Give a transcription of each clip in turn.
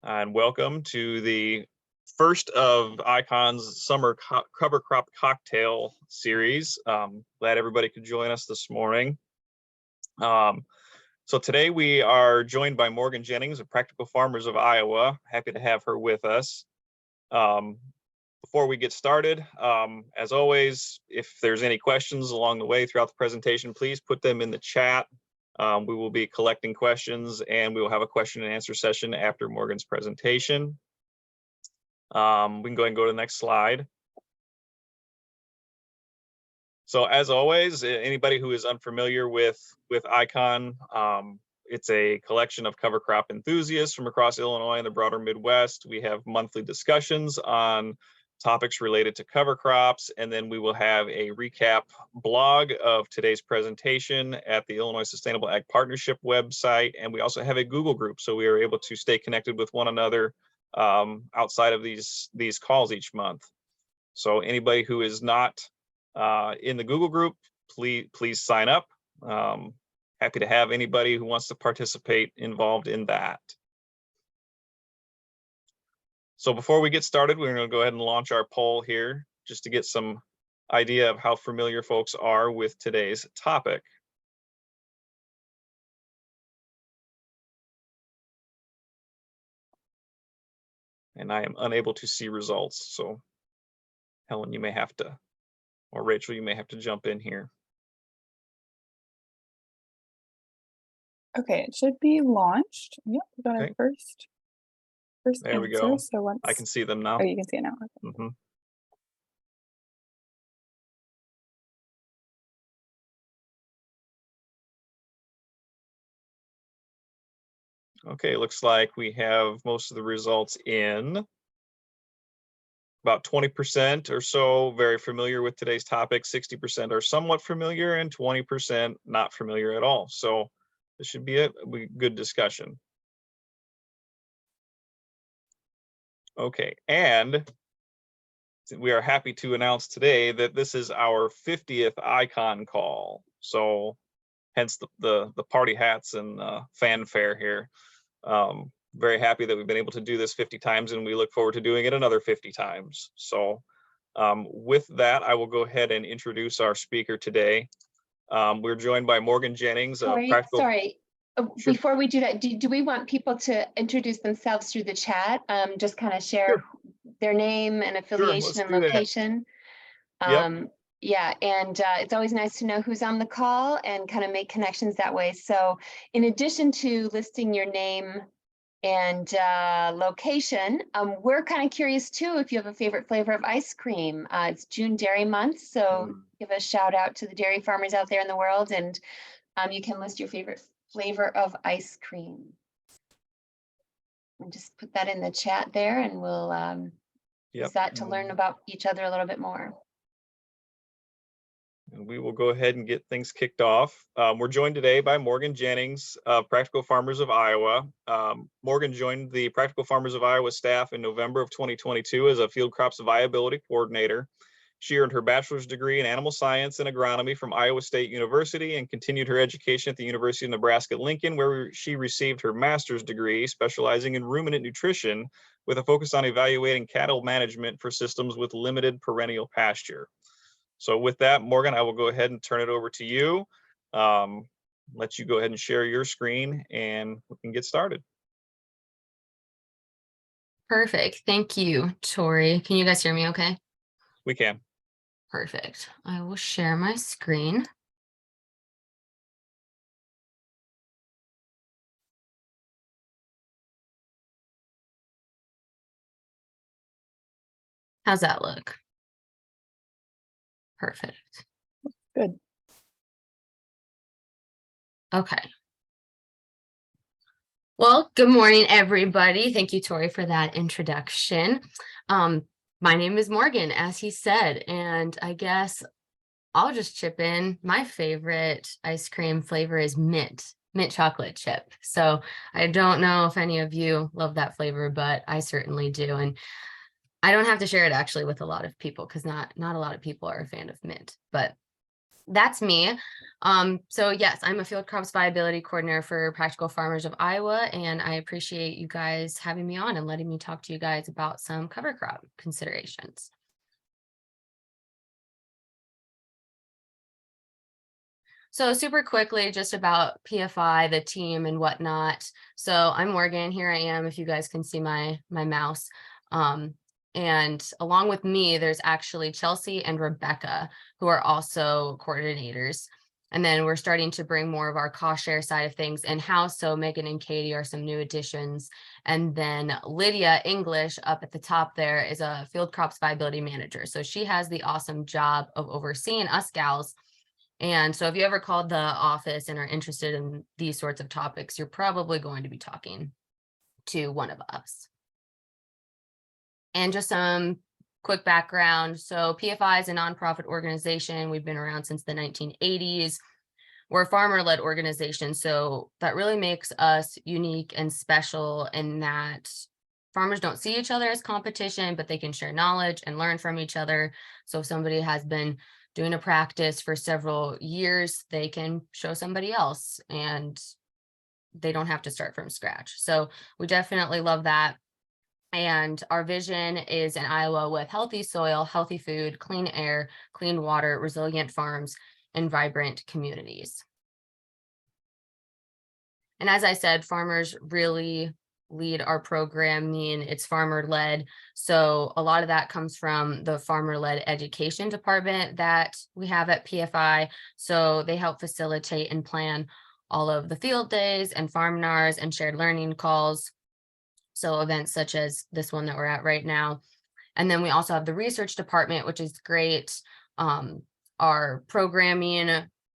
and welcome to the first of ICON's summer cover crop cocktail series. Glad everybody could join us this morning. So today we are joined by Morgan Jennings of Practical Farmers of Iowa. Happy to have her with us. Before we get started, as always, if there's any questions along the way throughout the presentation, please put them in the chat. We will be collecting questions and we will have a question and answer session after Morgan's presentation. We can go ahead and go to the next slide. So as always, anybody who is unfamiliar with ICON, it's a collection of cover crop enthusiasts from across Illinois and the broader Midwest. We have monthly discussions on topics related to cover crops, and then we will have a recap blog of today's presentation at the Illinois Sustainable Ag Partnership website, and we also have a Google group, so we are able to stay connected with one another outside of these calls each month. So anybody who is not in the Google group, please sign up. Happy to have anybody who wants to participate involved in that. So before we get started, we're going to go ahead and launch our poll here just to get some idea of how familiar folks are with today's topic. And I am unable to see results, so Helen, you may have to, or Rachel, you may have to jump in here. Okay, it should be launched. Yep, we got Okay. our first there answer. we go. So once I can see them now. Oh, you can see it now. Mm-hmm. Okay, looks like we have most of the results in. About 20% or so very familiar with today's topic, 60% are somewhat familiar, and 20% not familiar at all. So this should be a good discussion. Okay, and we are happy to announce today that this is our 50th ICON call. So hence the party hats and fanfare here. Very happy that we've been able to do this 50 times, and we look forward to doing it another 50 times. So with that, I will go ahead and introduce our speaker today. We're joined by Morgan Jennings. Sorry. Sure. Before we do that, do we want people to introduce themselves through the chat? Just kind of share their name and affiliation and location. Yeah, and it's always nice to know who's on the call and kind of make connections that way. So in addition to listing your name and location, we're kind of curious too if you have a favorite flavor of ice cream. It's June Dairy Month, so give a shout out to the dairy farmers out there in the world, and you can list your favorite flavor of ice cream. And just put that in the chat there, and we'll use that to learn about each other a little bit more. And we will go ahead and get things kicked off. We're joined today by Morgan Jennings of Practical Farmers of Iowa. Morgan joined the Practical Farmers of Iowa staff in November of 2022 as a field crops viability coordinator. She earned her bachelor's degree in animal science and agronomy from Iowa State University and continued her education at the University of Nebraska-Lincoln, where she received her master's degree specializing in ruminant nutrition with a focus on evaluating cattle management for systems with limited perennial pasture. So with that, Morgan, I will go ahead and turn it over to you. Let you go ahead and share your screen and we can get started. Perfect. Thank you, Tori. Can you guys hear me okay? We can. Perfect. I will share my screen. How's that look? Perfect. Good. Okay. Well, good morning, everybody. Thank you, Tori, for that introduction. My name is Morgan, as he said, and I guess I'll just chip in. My favorite ice cream flavor is mint chocolate chip. So I don't know if any of you love that flavor, but I certainly do. And I don't have to share it actually with a lot of people because not a lot of people are a fan of mint, but that's me. So yes, I'm a field crops viability coordinator for Practical Farmers of Iowa, and I appreciate you guys having me on and letting me talk to you guys about some cover crop considerations. So super quickly, just about PFI, the team and whatnot. So I'm Morgan, here I am, if you guys can see my mouse. And along with me, there's actually Chelsea and Rebecca, who are also coordinators. And then we're starting to bring more of our cost share side of things in-house. So Megan and Katie are some new additions. And then Lydia English up at the top there is a field crops viability manager. So she has the awesome job of overseeing us gals. And so if you ever called the office and are interested in these sorts of topics, you're probably going to be talking to one of us. And just some quick background. So PFI is a nonprofit organization. We've been around since the 1980s. We're a farmer-led organization. So that really makes us unique and special in that farmers don't see each other as competition, but they can share knowledge and learn from each other. So if somebody has been doing a practice for several years, they can show somebody else and they don't have to start from scratch. So we definitely love that. And our vision is in Iowa with healthy soil, healthy food, clean air, clean water, resilient farms, and vibrant communities. And as I said, farmers really lead our programming. It's farmer-led. So a lot of that comes from the farmer-led education department that we have at PFI. So they help facilitate and plan all of the field days and farm NARs and shared learning calls. So events such as this one that we're at right now. And then we also have the research department, which is great. Our programming,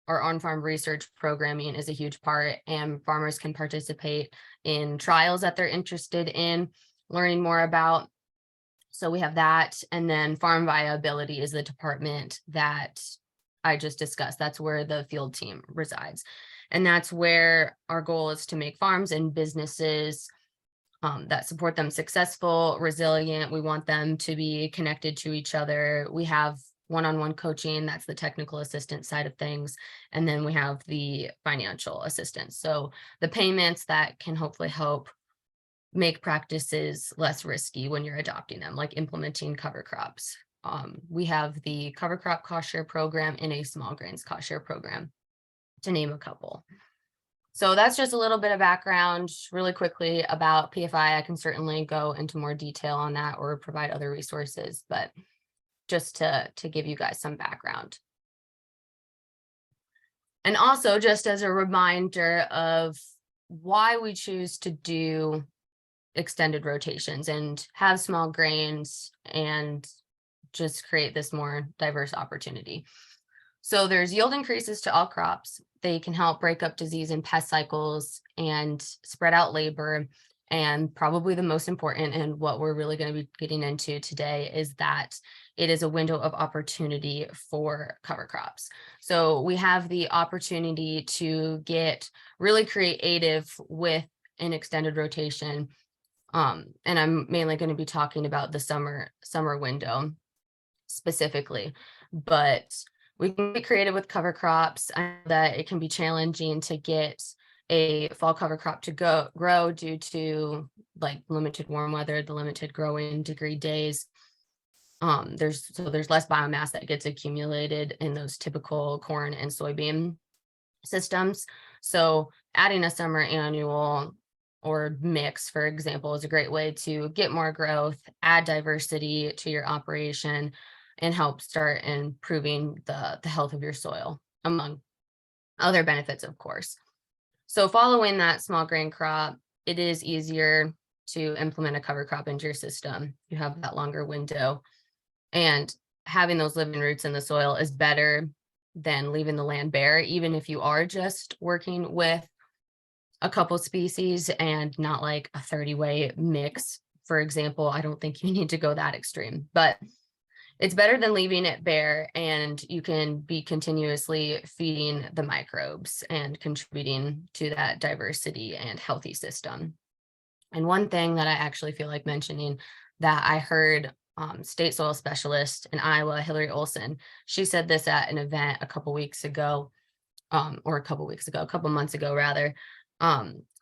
our on-farm research programming is a huge part, and farmers can participate in trials that they're interested in learning more about. So we have that. And then farm viability is the department that I just discussed. That's where the field team resides. And that's where our goal is to make farms and businesses that support them successful, resilient. We want them to be connected to each other. We have one-on-one coaching, that's the technical assistance side of things. And then we have the financial assistance. So the payments that can hopefully help make practices less risky when you're adopting them, like implementing cover crops. We have the cover crop cost share program and a small grains cost share program, to name a couple. So that's just a little bit of background really quickly about PFI. I can certainly go into more detail on that or provide other resources, but just to give you guys some background. And also just as a reminder of why we choose to do extended rotations and have small grains and just create this more diverse opportunity. So there's yield increases to all crops. They can help break up disease and pest cycles and spread out labor. And probably the most important, and what we're really going to be getting into today, is that it is a window of opportunity for cover crops. So we have the opportunity to get really creative with an extended rotation. And I'm mainly going to be talking about the summer window specifically, but we can be creative with cover crops. I know that it can be challenging to get a fall cover crop to grow due to like limited warm weather, the limited growing degree days. There's less biomass that gets accumulated in those typical corn and soybean systems. So adding a summer annual or mix, for example, is a great way to get more growth, add diversity to your operation, and help start improving the health of your soil, among other benefits, of course. So following that small grain crop, it is easier to implement a cover crop into your system. You have that longer window, and having those living roots in the soil is better than leaving the land bare, even if you are just working with a couple species and not like a 30-way mix, for example. I don't think you need to go that extreme, but it's better than leaving it bare, and you can be continuously feeding the microbes and contributing to that diversity and healthy system. And one thing that I actually feel like mentioning that I heard state soil specialist in Iowa, Hillary Olson. She said this at an event a couple months ago, rather,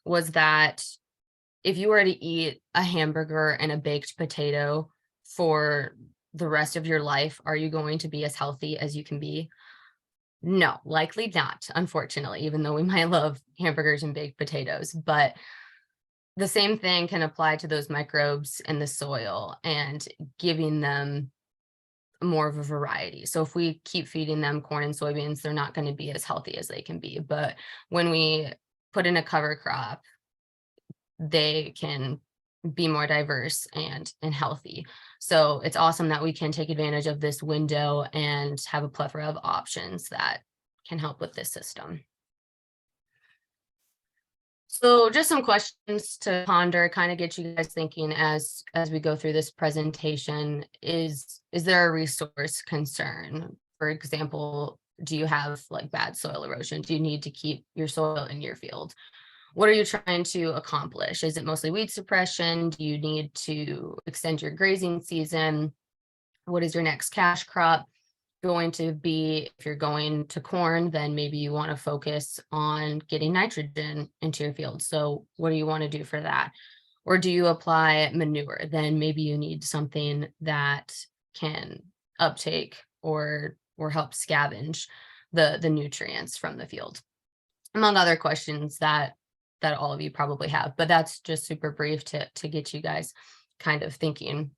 was that if you were to eat a hamburger and a baked potato for the rest of your life, are you going to be as healthy as you can be? No, likely not, unfortunately, even though we might love hamburgers and baked potatoes. But the same thing can apply to those microbes in the soil and giving them more of a variety. So if we keep feeding them corn and soybeans, they're not going to be as healthy as they can be. But when we put in a cover crop, they can be more diverse and healthy. So it's awesome that we can take advantage of this window and have a plethora of options that can help with this system. So just some questions to ponder, kind of get you guys thinking as we go through this presentation. Is there a resource concern? For example, do you have like bad soil erosion? Do you need to keep your soil in your field? What are you trying to accomplish? Is it mostly weed suppression? Do you need to extend your grazing season? What is your next cash crop going to be? If you're going to corn, then maybe you want to focus on getting nitrogen into your field. So what do you want to do for that? Or do you apply manure? Then maybe you need something that can uptake or help scavenge the nutrients from the field, among other questions that all of you probably have. But that's just super brief to get you guys kind of thinking.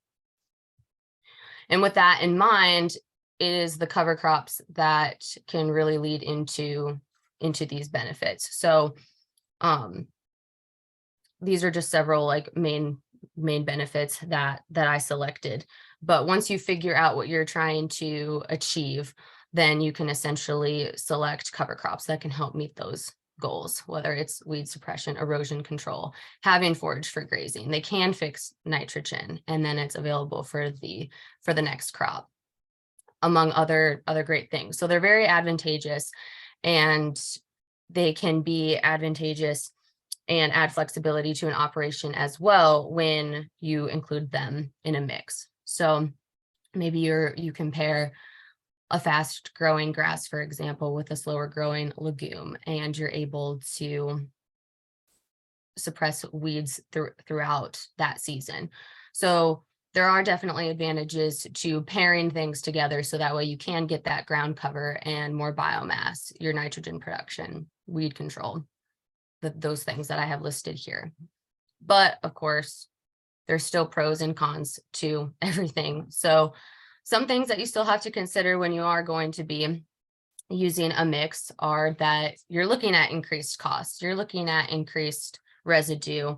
And with that in mind, it is the cover crops that can really lead into these benefits. So these are just several like main benefits that I selected. But once you figure out what you're trying to achieve, then you can essentially select cover crops that can help meet those goals, whether it's weed suppression, erosion control, having forage for grazing. They can fix nitrogen, and then it's available for the next crop, among other great things. So they're very advantageous, and they can be advantageous and add flexibility to an operation as well when you include them in a mix. So maybe you compare a fast growing grass, for example, with a slower growing legume, and you're able to suppress weeds throughout that season. So there are definitely advantages to pairing things together, so that way you can get that ground cover and more biomass, your nitrogen production, weed control, those things that I have listed here. But of course, there's still pros and cons to everything. So some things that you still have to consider when you are going to be using a mix are that you're looking at increased costs, you're looking at increased residue,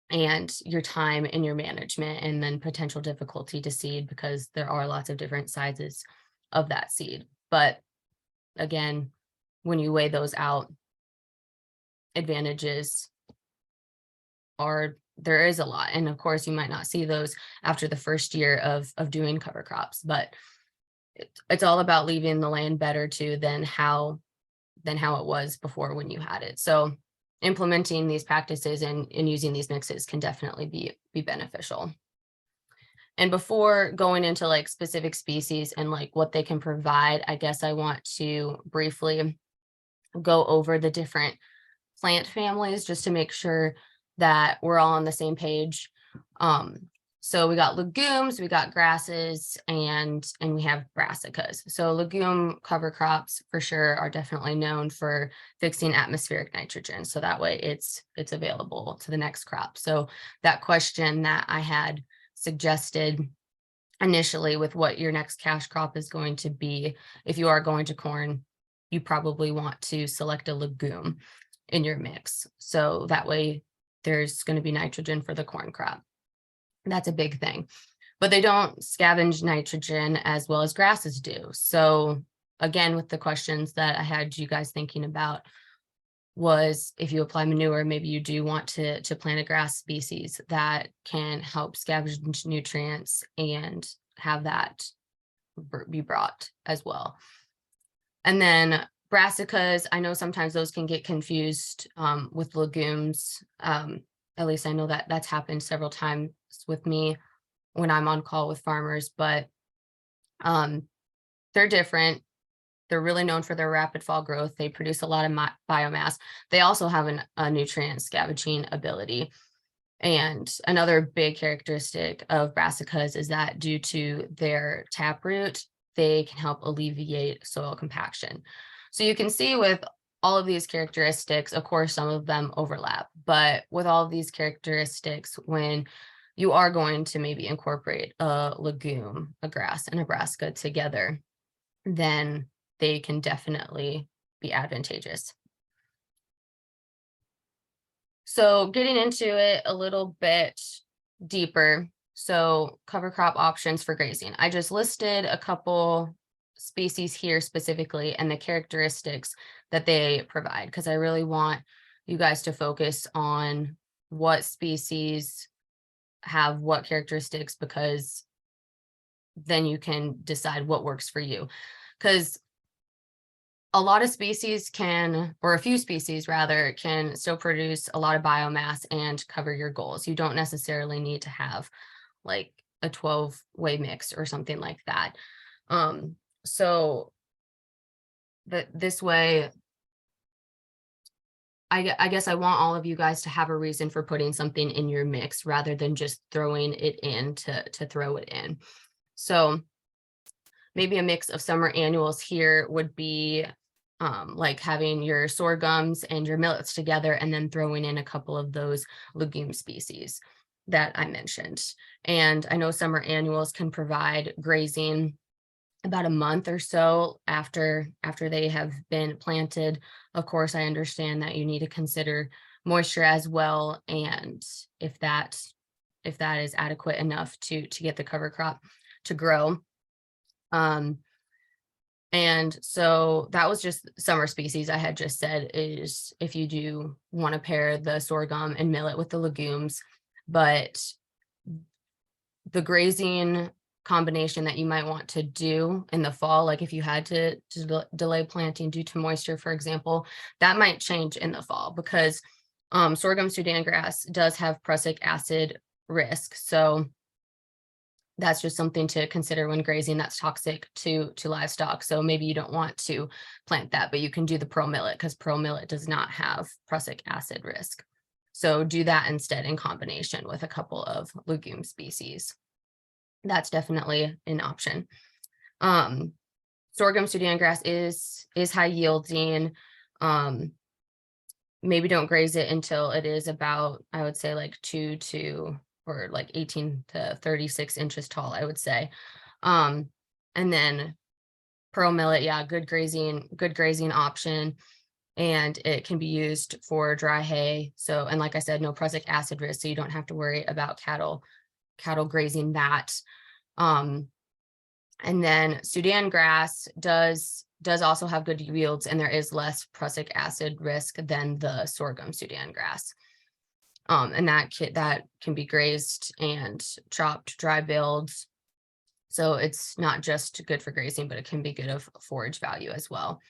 and your time in your management, and then potential difficulty to seed, because there are lots of different sizes of that seed. But again, when you weigh those out, advantages are, there is a lot. And of course, you might not see those after the first year of doing cover crops, but it's all about leaving the land better too than how it was before when you had it. So implementing these practices and using these mixes can definitely be beneficial. And before going into like specific species and like what they can provide, I guess I want to briefly go over the different plant families just to make sure that we're all on the same page. So we got legumes, we got grasses, and we have brassicas. So legume cover crops for sure are definitely known for fixing atmospheric nitrogen. So that way it's available to the next crop. So that question that I had suggested initially with what your next cash crop is going to be, if you are going to corn, you probably want to select a legume in your mix. So that way there's going to be nitrogen for the corn crop. That's a big thing, but they don't scavenge nitrogen as well as grasses do. So again, with the questions that I had you guys thinking about was, if you apply manure, maybe you do want to plant a grass species that can help scavenge nutrients and have that be brought as well. And then brassicas, I know sometimes those can get confused with legumes. At least I know that that's happened several times with me. when I'm on call with farmers, but they're different. They're really known for their rapid fall growth. They produce a lot of biomass. They also have a nutrient scavenging ability. And another big characteristic of brassicas is that due to their taproot, they can help alleviate soil compaction. So you can see with all of these characteristics, of course, some of them overlap, but with all of these characteristics, when you are going to maybe incorporate a legume, a grass, and a brassica together, then they can definitely be advantageous. So getting into it a little bit deeper. So cover crop options for grazing. I just listed a couple species here specifically and the characteristics that they provide, because I really want you guys to focus on what species have what characteristics, because then you can decide what works for you. Because a lot of species can, or a few species rather, can still produce a lot of biomass and cover your goals. You don't necessarily need to have like a 12-way mix or something like that. So this way, I guess I want all of you guys to have a reason for putting something in your mix rather than just throwing it in to throw it in. So maybe a mix of summer annuals here would be like having your sorghums and your millets together and then throwing in a couple of those legume species that I mentioned. And I know summer annuals can provide grazing about a month or so after they have been planted. Of course, I understand that you need to consider moisture as well, and if that is adequate enough to get the cover crop to grow. And so that was just summer species. I had just said is if you do want to pair the sorghum and millet with the legumes, but the grazing combination that you might want to do in the fall, like if you had to delay planting due to moisture, for example, that might change in the fall, because sorghum Sudan grass does have prussic acid risk. So that's just something to consider when grazing. That's toxic to livestock. So maybe you don't want to plant that, but you can do the pearl millet, because pearl millet does not have prussic acid risk. So do that instead in combination with a couple of legume species. That's definitely an option. Sorghum Sudan grass is high yielding. Maybe don't graze it until it is about, I would say, like 18 to 36 inches tall, I would say. And then pearl millet, yeah, good grazing option. And it can be used for dry hay. So, and like I said, no prussic acid risk, so you don't have to worry about cattle grazing that. And then Sudan grass does also have good yields, and there is less prussic acid risk than the sorghum Sudan grass. And that can be grazed and chopped, dry baled. So it's not just good for grazing, but it can be good of forage value as well.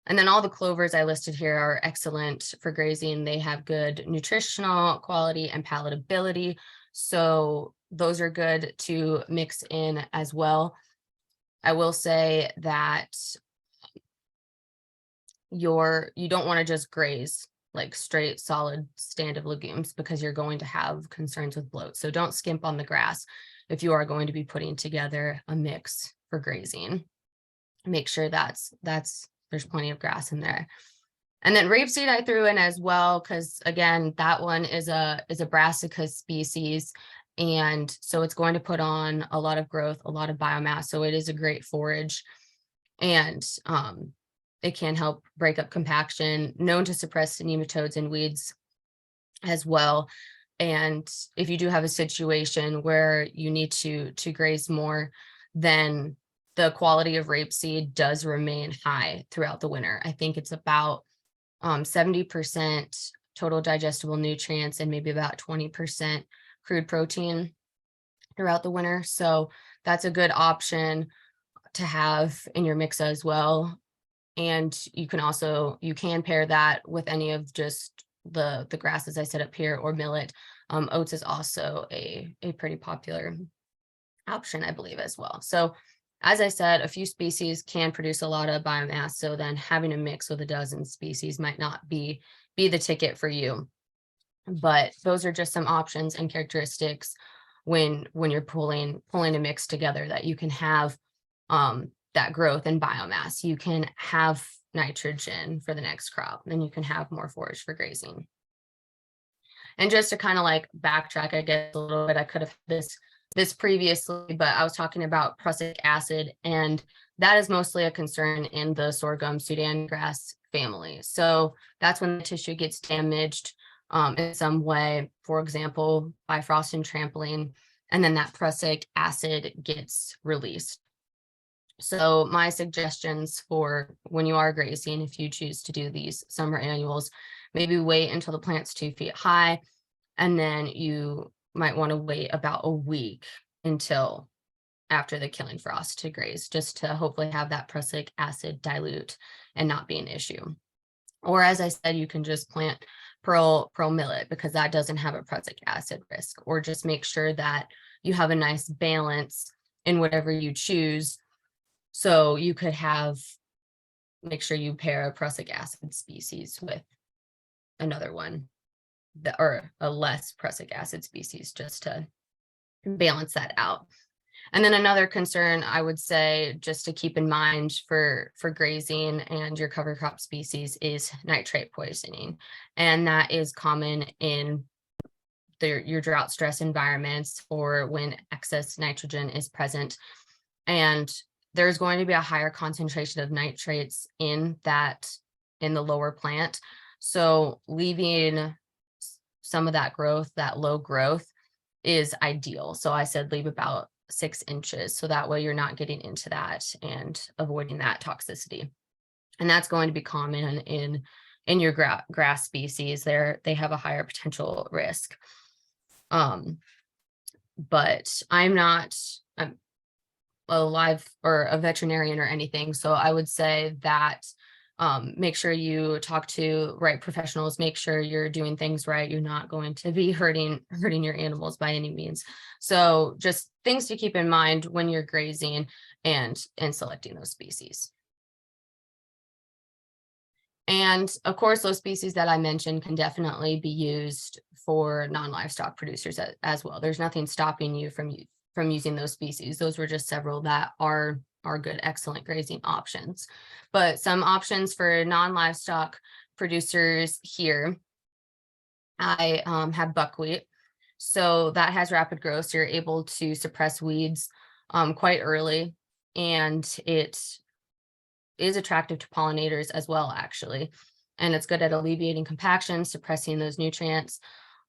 And then all the clovers I listed here are excellent for grazing. They have good nutritional quality and palatability. So those are good to mix in as well. I will say that you don't want to just graze like straight solid stand of legumes, because you're going to have concerns with bloat. So don't skimp on the grass if you are going to be putting together a mix for grazing. Make sure there's plenty of grass in there. And then rapeseed I threw in as well, because again, that one is a brassica species, and so it's going to put on a lot of growth, a lot of biomass. So it is a great forage, and it can help break up compaction, known to suppress nematodes and weeds as well. And if you do have a situation where you need to graze more, then the quality of rapeseed does remain high throughout the winter. I think it's about 70% total digestible nutrients and maybe about 20% crude protein throughout the winter. So that's a good option to have in your mix as well. And you can pair that with any of just the grasses I set up here, or millet. Oats is also a pretty popular option, I believe, as well. So as I said, a few species can produce a lot of biomass. So then having a mix with a dozen species might not be the ticket for you. But those are just some options and characteristics when you're pulling a mix together, that you can have that growth and biomass. You can have nitrogen for the next crop, and you can have more forage for grazing. And just to kind of like backtrack, I guess, a little bit, I could have this previously, but I was talking about prussic acid, and that is mostly a concern in the sorghum Sudan grass family. So that's when the tissue gets damaged in some way, for example, by frost and trampling, and then that prussic acid gets released. So my suggestions for when you are grazing, if you choose to do these summer annuals, maybe wait until the plant's 2 feet high, and then you might want to wait about a week until after the killing frost to graze, just to hopefully have that prussic acid dilute and not be an issue. Or as I said, you can just plant pearl millet, because that doesn't have a prussic acid risk. Or just make sure that you have a nice balance in whatever you choose. So you could make sure you pair a prussic acid species with another one, or a less prussic acid species, just to balance that out. And then another concern I would say, just to keep in mind for grazing and your cover crop species, is nitrate poisoning. And that is common in your drought stress environments, or when excess nitrogen is present. And there's going to be a higher concentration of nitrates in the lower plant. So leaving some of that growth, that low growth, is ideal. So I said leave about 6 inches. So that way you're not getting into that and avoiding that toxicity. And that's going to be common in your grass species. They have a higher potential risk. But I'm a live or a veterinarian or anything. So I would say that make sure you talk to right professionals, make sure you're doing things right. You're not going to be hurting your animals by any means. So just things to keep in mind when you're grazing and selecting those species. And of course, those species that I mentioned can definitely be used for non-livestock producers as well. There's nothing stopping you from using those species. Those were just several that are good, excellent grazing options. But some options for non-livestock producers here, I have buckwheat. So that has rapid growth. So you're able to suppress weeds quite early, and it is attractive to pollinators as well, actually. And it's good at alleviating compaction, suppressing those nutrients.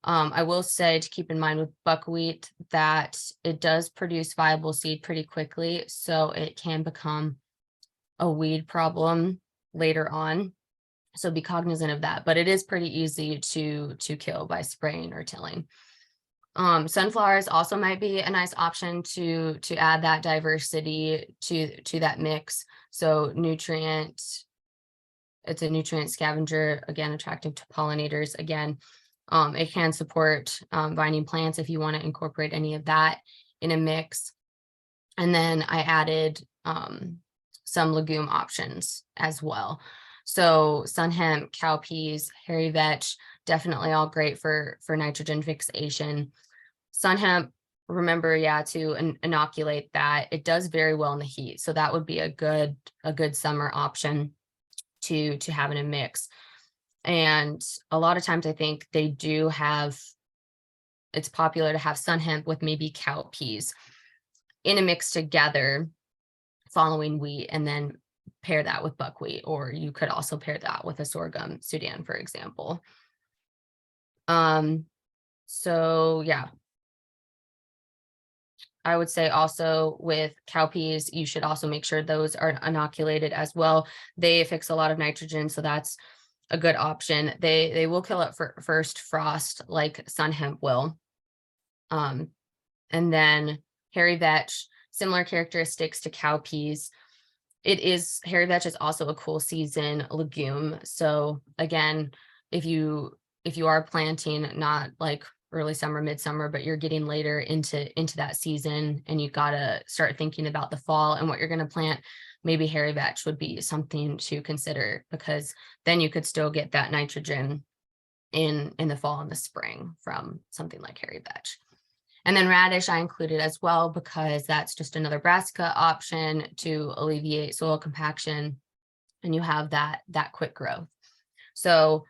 I will say to keep in mind with buckwheat that it does produce viable seed pretty quickly, so it can become a weed problem later on. So be cognizant of that, but it is pretty easy to kill by spraying or tilling. Sunflowers also might be a nice option to add that diversity to that mix. So it's a nutrient scavenger, again, attractive to pollinators. Again, it can support vining plants if you want to incorporate any of that in a mix. And then I added some legume options as well. So sun hemp, cowpeas, hairy vetch, definitely all great for nitrogen fixation. Sun hemp, remember, to inoculate that. It does very well in the heat. So that would be a good summer option to have in a mix. And a lot of times I think they do it's popular to have sun hemp with maybe cowpeas in a mix together following wheat, and then pair that with buckwheat, or you could also pair that with a sorghum Sudan, for example. So yeah, I would say also with cowpeas, you should also make sure those are inoculated as well. They fix a lot of nitrogen, so that's a good option. They will kill it for first frost, like sun hemp will. And then hairy vetch, similar characteristics to cowpeas. Hairy vetch is also a cool season legume. So again, if you are planting not like early summer, midsummer, but you're getting later into that season and you got to start thinking about the fall and what you're going to plant, maybe hairy vetch would be something to consider, because then you could still get that nitrogen in the fall and the spring from something like hairy vetch. And then radish I included as well, because that's just another brassica option to alleviate soil compaction, and you have that quick growth. So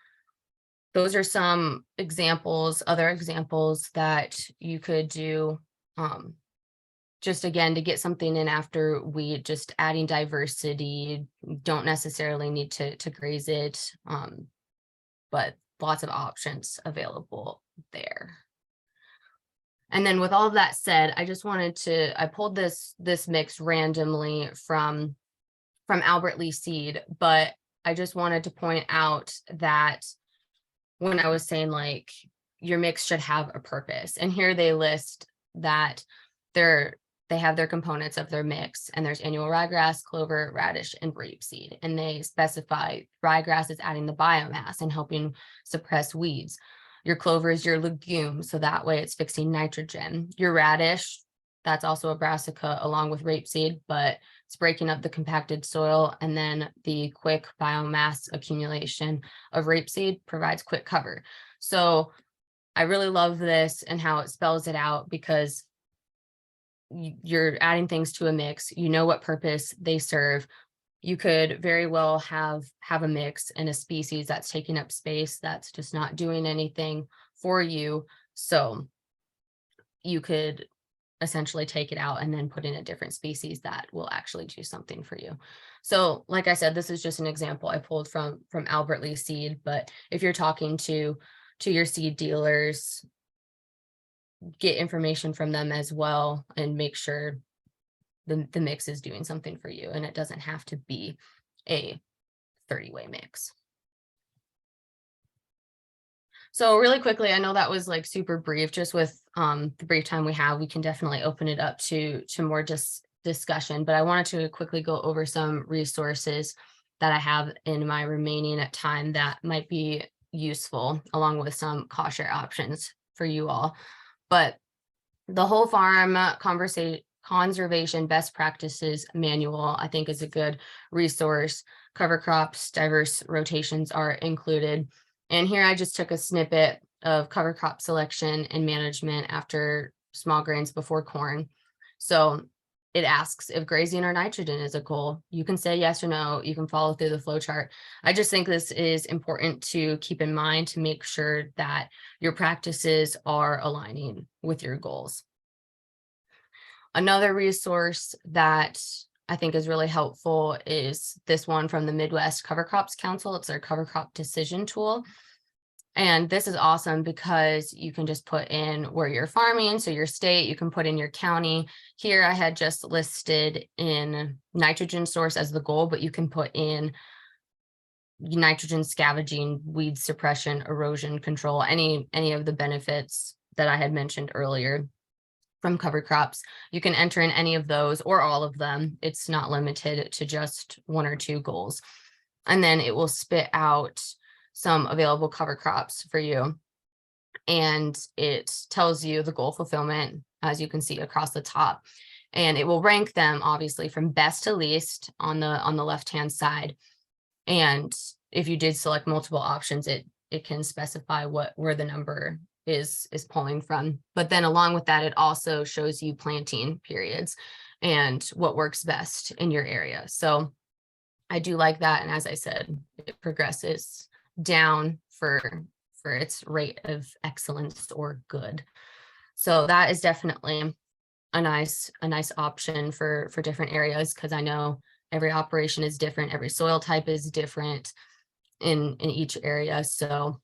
those are some examples, other examples that you could do, just again, to get something in after weed, just adding diversity. Don't necessarily need to graze it, but lots of options available there. And then with all of that said, I just wanted to, I pulled this mix randomly from Albert Lee Seed, but I just wanted to point out that when I was saying like your mix should have a purpose, and here they list that they have their components of their mix, and there's annual ryegrass, clover, radish, and rapeseed, and they specify ryegrass is adding the biomass and helping suppress weeds. Your clover is your legume, so that way it's fixing nitrogen. Your radish, that's also a brassica along with rapeseed, but it's breaking up the compacted soil, and then the quick biomass accumulation of rapeseed provides quick cover. So I really love this and how it spells it out, because you're adding things to a mix, you know what purpose they serve. You could very well have a mix in a species that's taking up space, that's just not doing anything for you. So you could essentially take it out and then put in a different species that will actually do something for you. So like I said, this is just an example I pulled from Albert Lee Seed, but if you're talking to your seed dealers, get information from them as well and make sure the mix is doing something for you, and it doesn't have to be a 30-way mix. So really quickly, I know that was like super brief, just with the brief time we have, we can definitely open it up to more discussion, but I wanted to quickly go over some resources that I have in my remaining time that might be useful, along with some cost share options for you all. But the Whole Farm Conservation Best Practices Manual, I think, is a good resource. Cover crops, diverse rotations are included. And here I just took a snippet of cover crop selection and management after small grains before corn. So it asks if grazing or nitrogen is a goal. You can say yes or no. You can follow through the flow chart. I just think this is important to keep in mind to make sure that your practices are aligning with your goals. Another resource that I think is really helpful is this one from the Midwest Cover Crops Council. It's their cover crop decision tool. And this is awesome because you can just put in where you're farming, so your state, you can put in your county. Here I had just listed in nitrogen source as the goal, but you can put in nitrogen scavenging, weed suppression, erosion control, any of the benefits that I had mentioned earlier from cover crops. You can enter in any of those or all of them. It's not limited to just one or two goals. And then it will spit out some available cover crops for you. And it tells you the goal fulfillment, as you can see across the top. And it will rank them obviously from best to least on the left-hand side. And if you did select multiple options, it can specify where the number is pulling from. But then along with that, it also shows you planting periods and what works best in your area. So I do like that. And as I said, it progresses down for its rate of excellence or good. So that is definitely a nice option for different areas, because I know every operation is different, every soil type is different in each area. So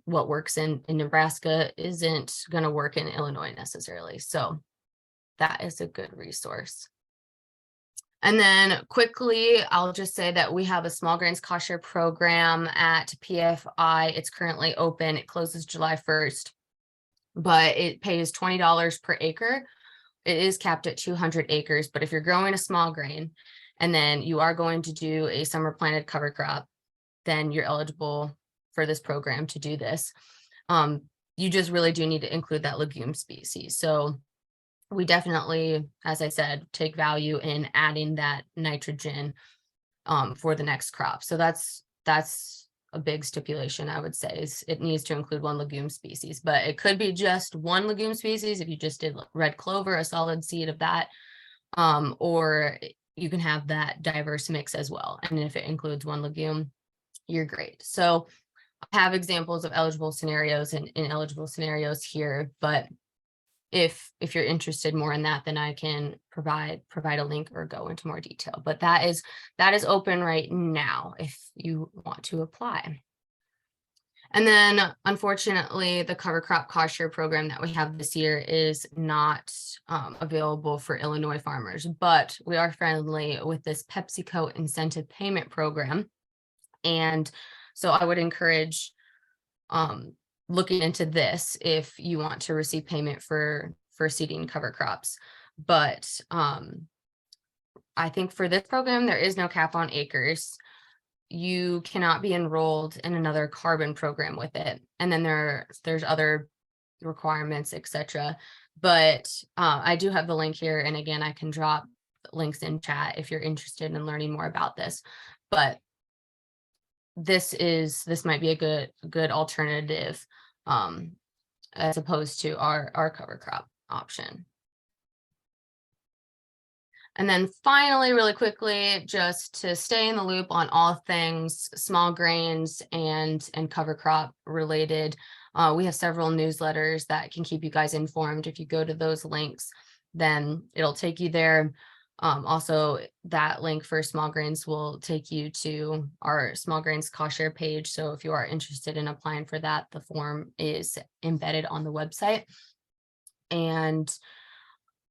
what works in Nebraska isn't going to work in Illinois necessarily. So that is a good resource. And then quickly, I'll just say that we have a small grains cost share program at PFI. It's currently open. It closes July 1st, but it pays $20 per acre. It is capped at 200 acres, but if you're growing a small grain and then you are going to do a summer planted cover crop, then you're eligible for this program to do this. you just really do need to include that legume species. So we definitely, as I said, take value in adding that nitrogen for the next crop. So that's a big stipulation, I would say, is it needs to include one legume species, but it could be just one legume species if you just did red clover, a solid seed of that, or you can have that diverse mix as well. And if it includes one legume, you're great. So I have examples of eligible scenarios and ineligible scenarios here, but if you're interested more in that, then I can provide a link or go into more detail. But that is open right now if you want to apply. And then unfortunately, the cover crop cost share program that we have this year is not available for Illinois farmers, but we are friendly with this PepsiCo incentive payment program. And so I would encourage looking into this if you want to receive payment for seeding cover crops. But I think for this program, there is no cap on acres. You cannot be enrolled in another carbon program with it. And then there's other requirements, etc. But I do have the link here. And again, I can drop links in chat if you're interested in learning more about this. But this might be a good alternative as opposed to our cover crop option. And then finally, really quickly, just to stay in the loop on all things small grains and cover crop related, we have several newsletters that can keep you guys informed. If you go to those links, then it'll take you there. Also, that link for small grains will take you to our small grains cost share page. So if you are interested in applying for that, the form is embedded on the website. And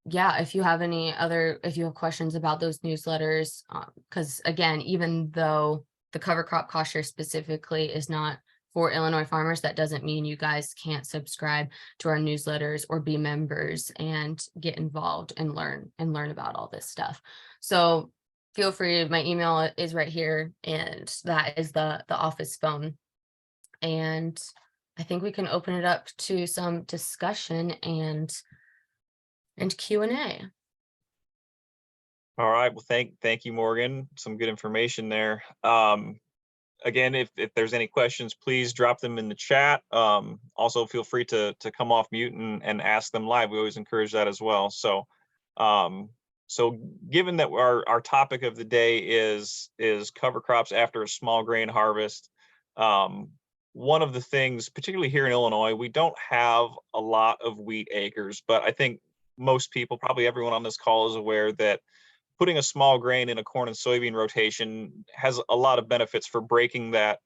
yeah, if you have questions about those newsletters, because again, even though the cover crop cost share specifically is not for Illinois farmers, that doesn't mean you guys can't subscribe to our newsletters or be members and get involved and learn about all this stuff. So feel free. My email is right here, and that is the office phone. And I think we can open it up to some discussion and Q&A. All right. Well, thank you, Morgan. Some good information there. Again, if there's any questions, please drop them in the chat. Also, feel free to come off mute and ask them live. We always encourage that as well. So, so given that our topic of the day is cover crops after a small grain harvest, one of the things, particularly here in Illinois, we don't have a lot of wheat acres, but I think most people, probably everyone on this call, is aware that putting a small grain in a corn and soybean rotation has a lot of benefits for breaking that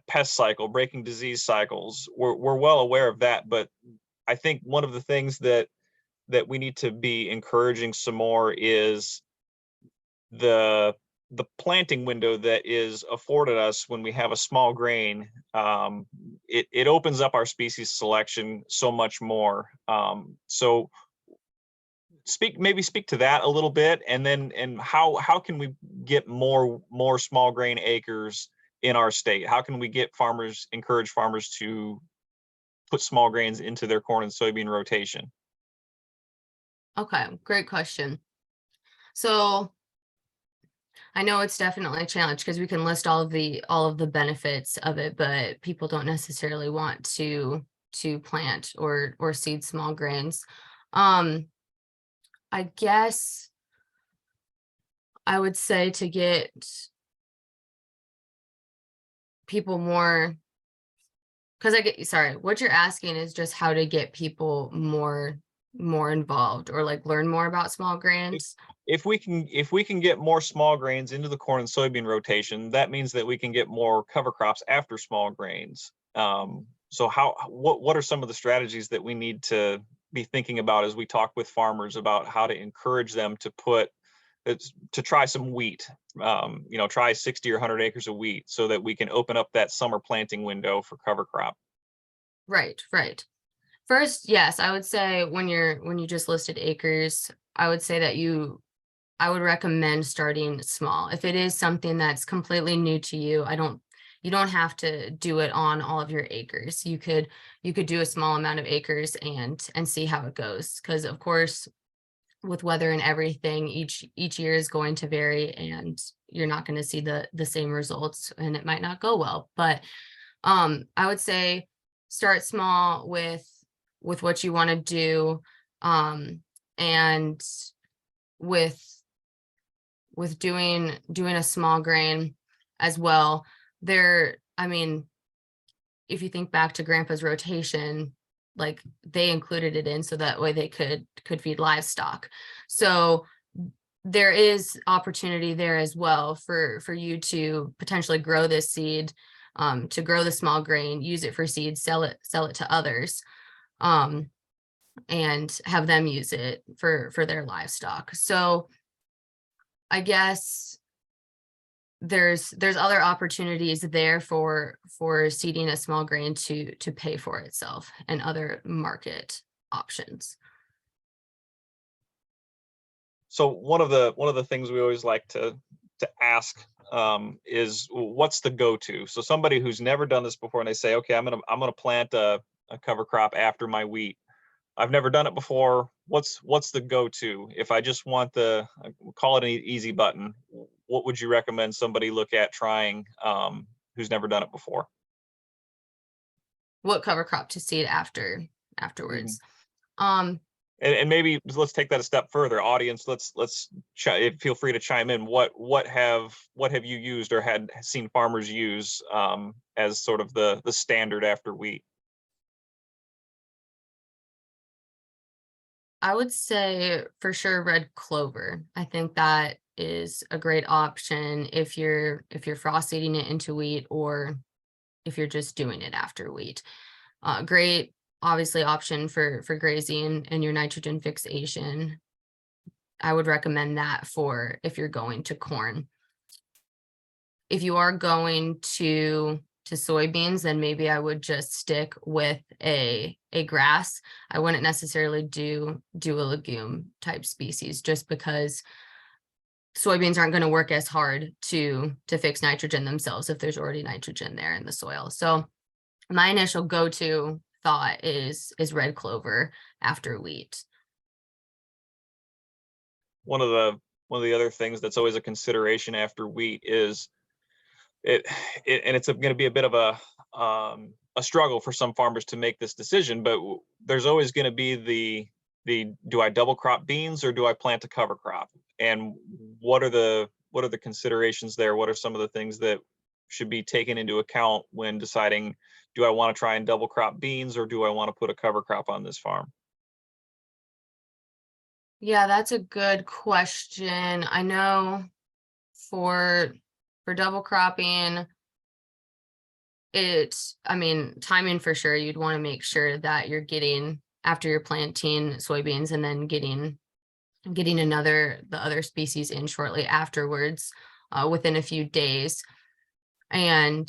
pest cycle, breaking disease cycles. We're well aware of that, but I think one of the things that we need to be encouraging some more is the planting window that is afforded us when we have a small grain. It opens up our species selection so much more. So maybe speak to that a little bit, and how can we get more small grain acres in our state? How can we encourage farmers to put small grains into their corn and soybean rotation? Okay, great question. So I know it's definitely a challenge because we can list all of the benefits of it, but people don't necessarily want to plant or seed small grains. I guess I would say to get people more, what you're asking is just how to get people more involved or like learn more about small grains. If we can get more small grains into the corn and soybean rotation, that means that we can get more cover crops after small grains. So what are some of the strategies that we need to be thinking about as we talk with farmers about how to encourage them to try some wheat, try 60 or 100 acres of wheat so that we can open up that summer planting window for cover crop? Right. First, yes, I would say when you just listed acres, I would say that I would recommend starting small. If it is something that's completely new to you, you don't have to do it on all of your acres. You could do a small amount of acres and see how it goes. Because of course, with weather and everything, each year is going to vary, and you're not going to see the same results, and it might not go well. But I would say start small with what you want to do, and with doing a small grain as well. I mean, if you think back to Grandpa's rotation, like they included it in so that way they could feed livestock. So there is opportunity there as well for you to potentially grow this seed, to grow the small grain, use it for seed, sell it to others, and have them use it for their livestock. So I guess there's other opportunities there for seeding a small grain to pay for itself, and other market options. So one of the things we always like to ask is, what's the go-to? So somebody who's never done this before and they say, okay, I'm gonna plant a cover crop after my wheat. I've never done it before. What's the go-to? If I just want call it an easy button, what would you recommend somebody look at trying who's never done it before? What cover crop to seed afterwards? And maybe let's take that a step further. Audience, let's feel free to chime in. What have you used or had seen farmers use as sort of the standard after wheat? I would say for sure red clover. I think that is a great option if you're frost seeding it into wheat, or if you're just doing it after wheat. Great, obviously, option for grazing and your nitrogen fixation. I would recommend that for if you're going to corn. If you are going to soybeans, then maybe I would just stick with a grass. I wouldn't necessarily do a legume type species, just because soybeans aren't going to work as hard to fix nitrogen themselves if there's already nitrogen there in the soil. So my initial go-to thought is red clover after wheat. One of the other things that's always a consideration after wheat is and it's going to be a bit of a struggle for some farmers to make this decision, but there's always going to be the do I double crop beans or do I plant a cover crop? And what are the considerations there? What are some of the things that should be taken into account when deciding, do I want to try and double crop beans or do I want to put a cover crop on this farm? Yeah, that's a good question. I know for double cropping, timing for sure, you'd want to make sure that you're getting, after you're planting soybeans, and then getting the other species in shortly afterwards, within a few days. And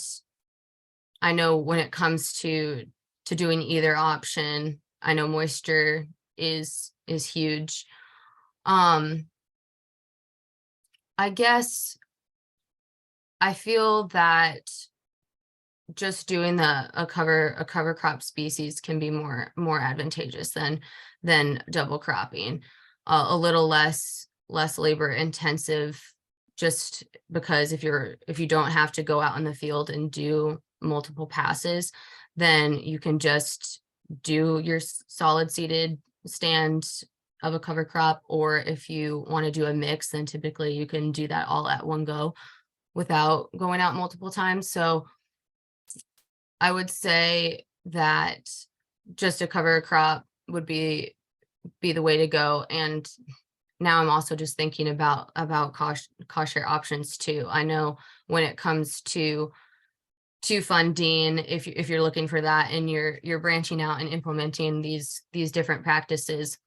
I know when it comes to doing either option, I know moisture is huge. I guess I feel that just doing a cover crop species can be more advantageous than double cropping. A little less labor intensive, just because if you don't have to go out in the field and do multiple passes, then you can just do your solid seeded stand of a cover crop. Or if you want to do a mix, then typically you can do that all at one go without going out multiple times. So I would say that just a cover crop would be the way to go. And now I'm also just thinking about cost share options too. I know when it comes to funding, if you're looking for that and you're branching out and implementing these different practices,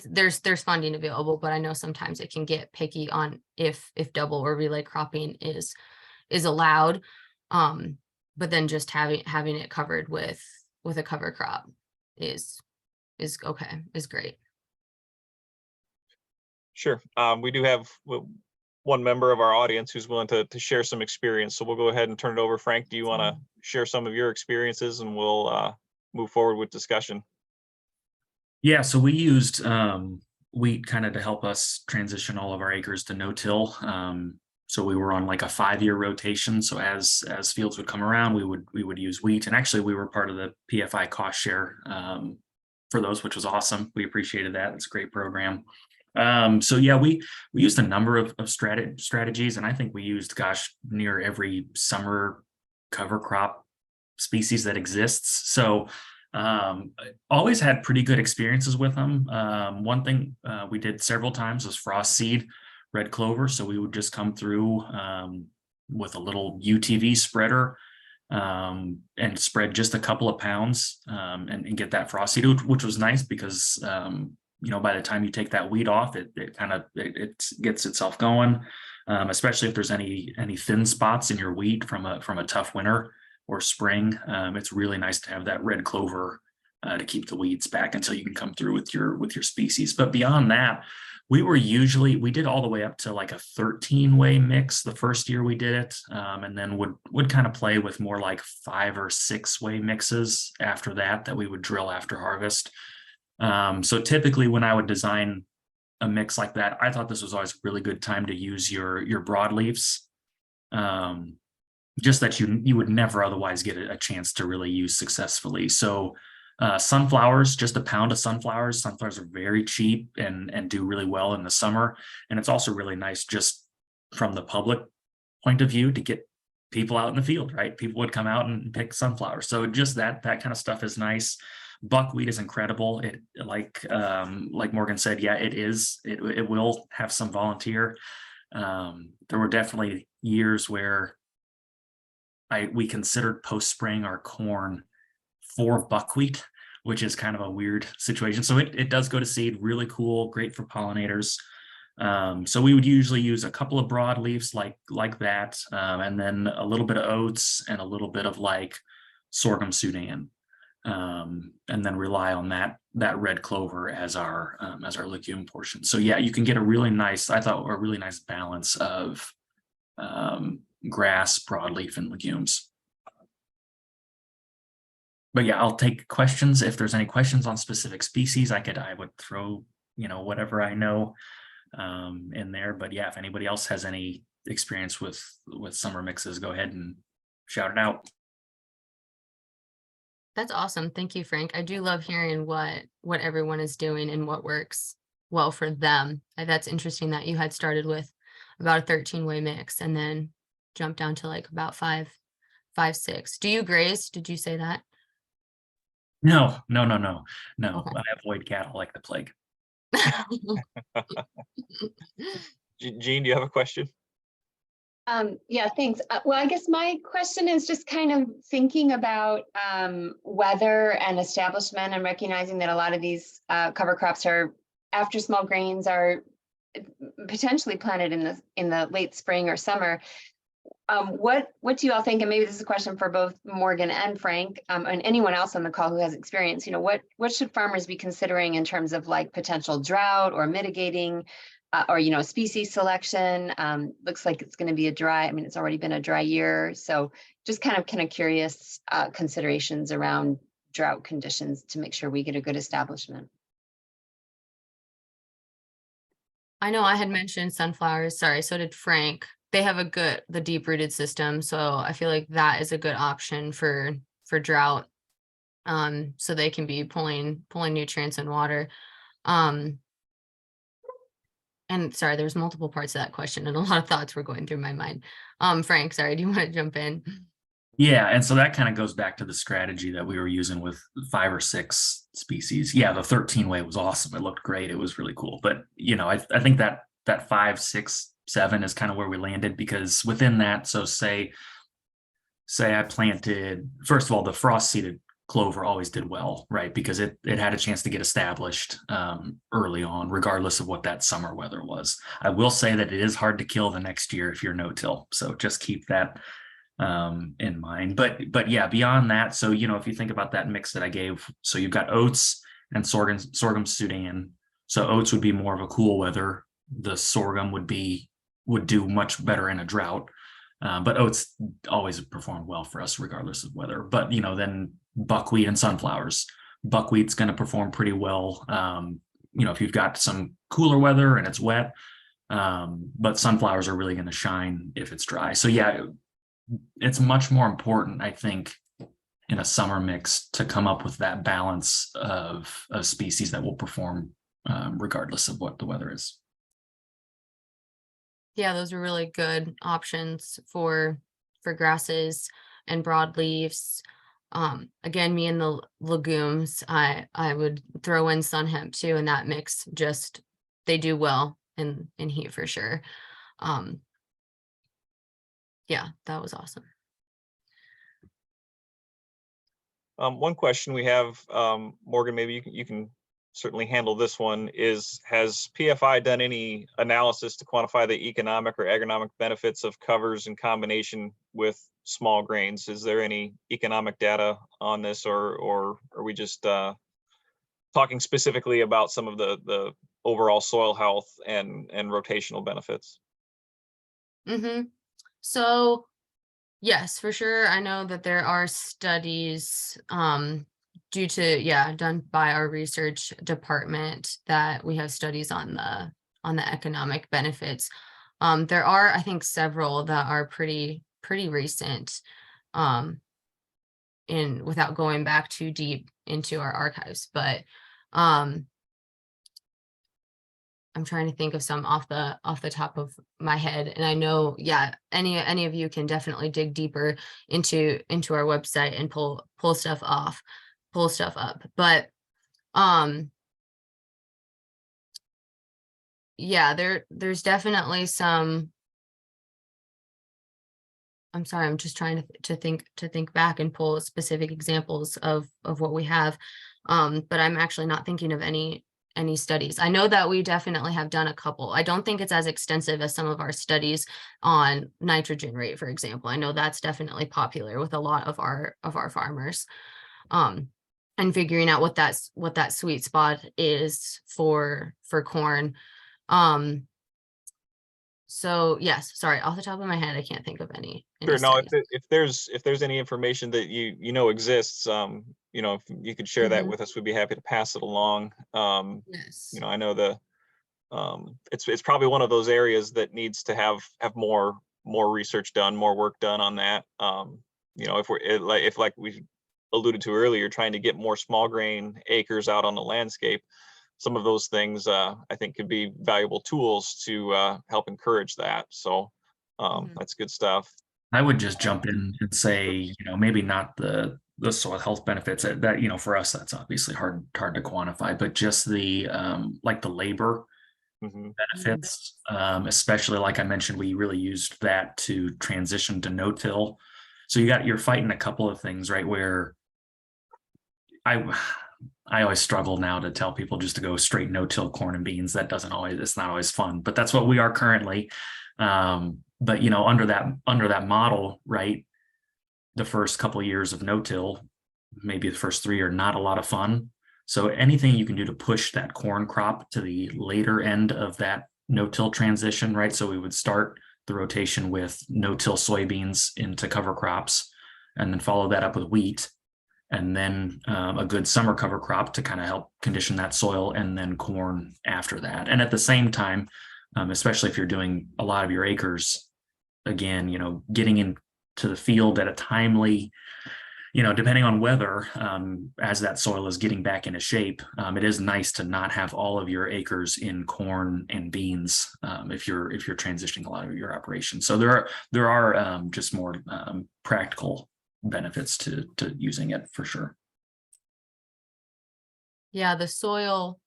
there's funding available, but I know sometimes it can get picky on if double or relay cropping is allowed. But then just having it covered with a cover crop is okay, is great. Sure. We do have one member of our audience who's willing to share some experience. So we'll go ahead and turn it over. Frank, do you want to share some of your experiences, and we'll move forward with discussion? Yeah, so we used wheat kind of to help us transition all of our acres to no-till. So we were on like a 5-year rotation. So as fields would come around, we would use wheat. And actually, we were part of the PFI cost share for those, which was awesome. We appreciated that. It's a great program. So yeah, we used a number of strategies, and I think we used, gosh, near every summer cover crop species that exists. So always had pretty good experiences with them. One thing we did several times was frost seed red clover. So we would just come through with a little UTV spreader and spread just a couple of pounds and get that frost seed, which was nice because by the time you take that weed off, it gets itself going, especially if there's any thin spots in your wheat from a tough winter or spring. It's really nice to have that red clover to keep the weeds back until you can come through with your species. But beyond that, we did all the way up to like a 13-way mix the first year we did it, and then would kind of play with more like 5 or 6-way mixes after that we would drill after harvest. So typically when I would design a mix like that, I thought this was always a really good time to use your broadleafs. Just that you would never otherwise get a chance to really use successfully. So sunflowers, just a pound of sunflowers. Sunflowers are very cheap and do really well in the summer. And it's also really nice just from the public point of view to get people out in the field, right? People would come out and pick sunflowers. So just that kind of stuff is nice. Buckwheat is incredible. It like Morgan said, yeah, it is. It will have some volunteer. There were definitely years where we considered post-spraying our corn for buckwheat, which is kind of a weird situation. So it does go to seed, really cool, great for pollinators. So we would usually use a couple of broadleafs like that, and then a little bit of oats and a little bit of like sorghum Sudan, and then rely on that red clover as our legume portion. So yeah, you can get a really nice balance of grass, broadleaf, and legumes. But yeah, I'll take questions. If there's any questions on specific species, I would throw, whatever I know in there. But yeah, if anybody else has any experience with summer mixes, go ahead and shout it out. That's awesome. Thank you, Frank. I do love hearing what everyone is doing and what works well for them. That's interesting that you had started with about a 13-way mix and then jumped down to like about 5, 6. Do you graze? Did you say that? No. Okay. I avoid cattle like the plague. Jean, do you have a question? Yeah, thanks. Well, I guess my question is just kind of thinking about weather and establishment and recognizing that a lot of these cover crops after small grains are potentially planted in the late spring or summer. What do you all think? And maybe this is a question for both Morgan and Frank, and anyone else on the call who has experience. What should farmers be considering in terms of like potential drought or mitigating, or species selection? Looks like it's going to be it's already been a dry year, so just kind of curious considerations around drought conditions to make sure we get a good establishment. I know I had mentioned sunflowers. Sorry, so did Frank. They have the deep-rooted system, so I feel like that is a good option for drought. So they can be pulling nutrients and water. And sorry, there's multiple parts of that question and a lot of thoughts were going through my mind. Frank, sorry, do you want to jump in? Yeah, and so that kind of goes back to the strategy that we were using with 5 or 6 species. Yeah, the 13-way was awesome. It looked great. It was really cool. But I think that 5, 6, 7 is kind of where we landed, because within that, so say I planted, first of all, the frost seeded clover always did well, right? Because it had a chance to get established early on, regardless of what that summer weather was. I will say that it is hard to kill the next year if you're no-till. So just keep that in mind. But yeah, beyond that, so if you think about that mix that I gave, so you've got oats and sorghum Sudan. So oats would be more of a cool weather. The sorghum would be would do much better in a drought. But oats always performed well for us regardless of weather. But, you know, then buckwheat and sunflowers. Buckwheat's going to perform pretty well, you know, if you've got some cooler weather and it's wet. But sunflowers are really going to shine if it's dry. So yeah, it's much more important, I think, in a summer mix to come up with that balance of species that will perform regardless of what the weather is. Yeah, those are really good options for grasses and broadleaves. Again, me and the legumes, I would throw in sun hemp too, and that mix just, they do well in heat for sure. Yeah, that was awesome. One question we have, Morgan, maybe you can certainly handle this one, is has PFI done any analysis to quantify the economic or agronomic benefits of covers in combination with small grains? Is there any economic data on this, or are we just talking specifically about some of the overall soil health and rotational benefits? So yes, for sure. I know that there are studies due to, done by our research department, that we have studies on the economic benefits. There are, I think, several that are pretty recent, without going back too deep into our archives, but I'm trying to think of some off the top of my head. And I know, any of you can definitely dig deeper into our website and pull stuff up. But there's definitely some. I'm sorry, I'm just trying to think back and pull specific examples of what we have. But I'm actually not thinking of any studies. I know that we definitely have done a couple. I don't think it's as extensive as some of our studies on nitrogen rate, for example. I know that's definitely popular with a lot of our farmers, and figuring out what that sweet spot is for corn. So yes, sorry, off the top of my head, I can't think of any Sure. No, studies. if there's any information that you know exists, you know, if you could share that with us, we'd be happy to pass it along. Yes. You know, I know it's probably one of those areas that needs to have more research done, more work done on that. You know, if like we alluded to earlier, trying to get more small grain acres out on the landscape, some of those things I think could be valuable tools to help encourage that. So that's good stuff. I would just jump in and say, you know, maybe not the soil health benefits that, you know, for us, that's obviously hard to quantify, but just the like the labor benefits, especially like I mentioned, we really used that to transition to no-till. So you're fighting a couple of things, right? Where I always struggle now to tell people just to go straight no-till corn and beans. It's not always fun, but that's what we are currently. But you know, under that model, right, the first couple of years of no-till, maybe the first 3 are not a lot of fun. So anything you can do to push that corn crop to the later end of that no-till transition, right? So we would start the rotation with no-till soybeans into cover crops, and then follow that up with wheat, and then a good summer cover crop to kind of help condition that soil, and then corn after that. And at the same time, especially if you're doing a lot of your acres, again, you know, getting into the field at a timely, you know, depending on weather, as that soil is getting back into shape, it is nice to not have all of your acres in corn and beans if you're transitioning a lot of your operations. So there are just more practical benefits to using it for sure. Yeah, the soil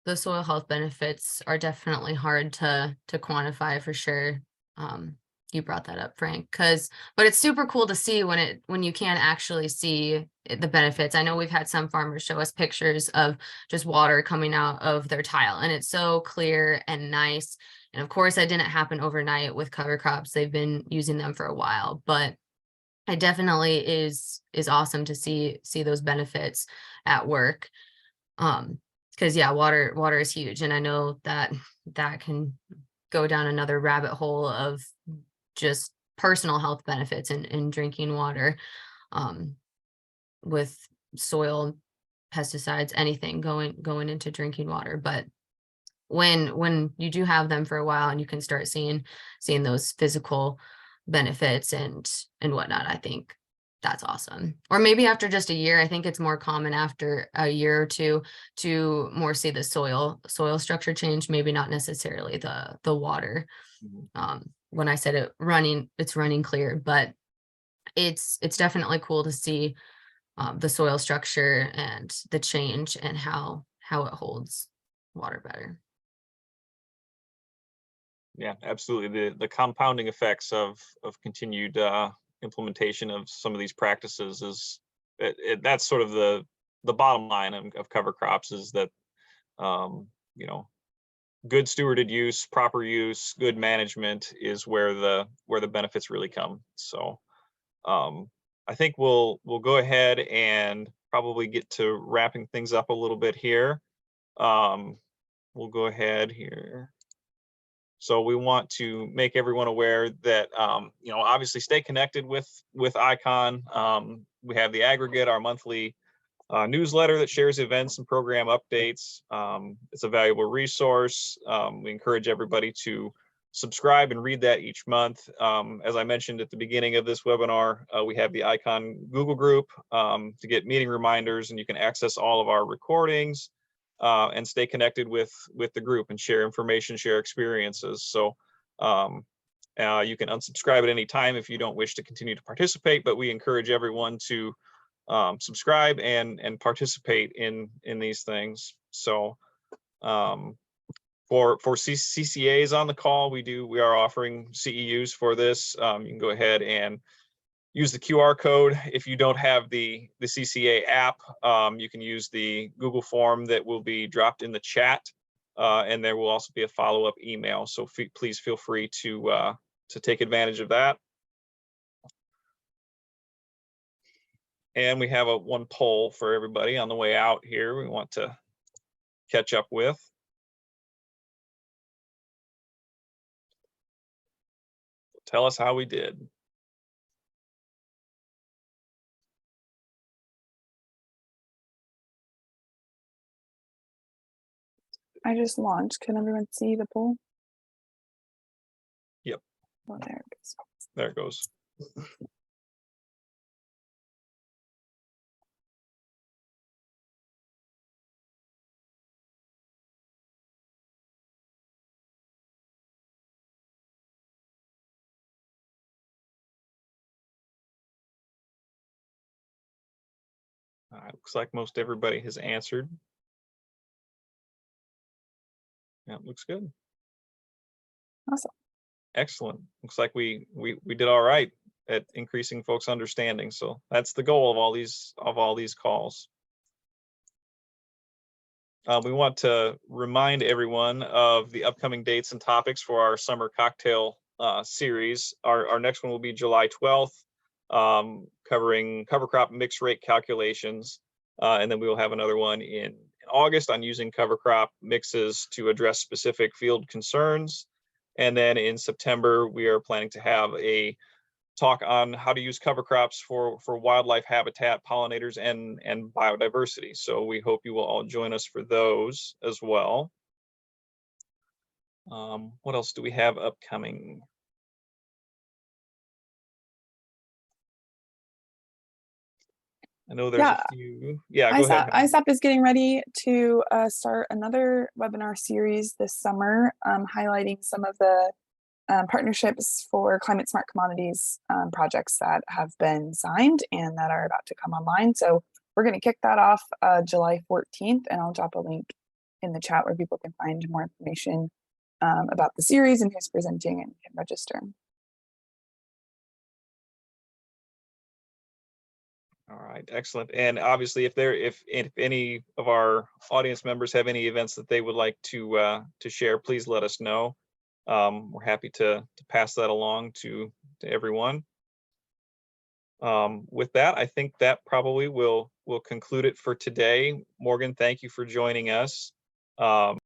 health benefits are definitely hard to quantify for sure. You brought that up, Frank, but it's super cool to see when you can actually see the benefits. I know we've had some farmers show us pictures of just water coming out of their tile, and it's so clear and nice. And of course, that didn't happen overnight with cover crops. They've been using them for a while, but it definitely is awesome to see those benefits at work. Because water is huge, and I know that can go down another rabbit hole of just personal health benefits in drinking water, with soil, pesticides, anything going into drinking water. But when you do have them for a while and you can start seeing those physical benefits and whatnot, I think that's awesome. Or maybe after just a year. I think it's more common after a year or two to more see the soil structure change, maybe not necessarily the water. When I said it's running clear, but it's definitely cool to see the soil structure and the change and how it holds water better. Yeah, absolutely. The compounding effects of continued implementation of some of these practices is that's sort of the bottom line of cover crops, is that you know, good stewarded use, proper use, good management is where the benefits really come. So I think we'll go ahead and probably get to wrapping things up a little bit here. We'll go ahead here. So we want to make everyone aware that, you know, obviously stay connected with ICCON. We have the aggregate, our monthly newsletter that shares events and program updates. It's a valuable resource. We encourage everybody to subscribe and read that each month. As I mentioned at the beginning of this webinar, we have the ICCON Google group to get meeting reminders, and you can access all of our recordings. And stay connected with the group and share information, share experiences. So you can unsubscribe at any time if you don't wish to continue to participate, but we encourage everyone to subscribe and participate in these things. So for CCAs on the call, we are offering CEUs for this. You can go ahead and use the QR code. If you don't have the CCA app, you can use the Google form that will be dropped in the chat, and there will also be a follow-up email. So please feel free to take advantage of that. And we have one poll for everybody on the way out here we want to catch up with. Tell us how we did. I just launched. Can everyone see the poll? Yep. Oh, there it goes. There it goes. Looks like most everybody has answered. Yeah, looks good. Awesome. Excellent. Looks like we did all right at increasing folks' understanding. So that's the goal of all these calls. We want to remind everyone of the upcoming dates and topics for our summer cocktail series. Our next one will be July 12th, covering cover crop mix rate calculations. And then we will have another one in August on using cover crop mixes to address specific field concerns. And then in September, we are planning to have a talk on how to use cover crops for wildlife habitat, pollinators, and biodiversity. So we hope you will all join us for those as well. What else do we have upcoming? I know there's a few. Yeah, go ahead. ICCOP is getting ready to start another webinar series this summer, highlighting some of the partnerships for climate smart commodities projects that have been signed and that are about to come online. So we're going to kick that off July 14th, and I'll drop a link in the chat where people can find more information about the series and who's presenting and can register. All right, excellent. And obviously, if any of our audience members have any events that they would like to share, please let us know. We're happy to pass that along to everyone. With that, I think that probably will conclude it for today. Morgan, thank you for joining us.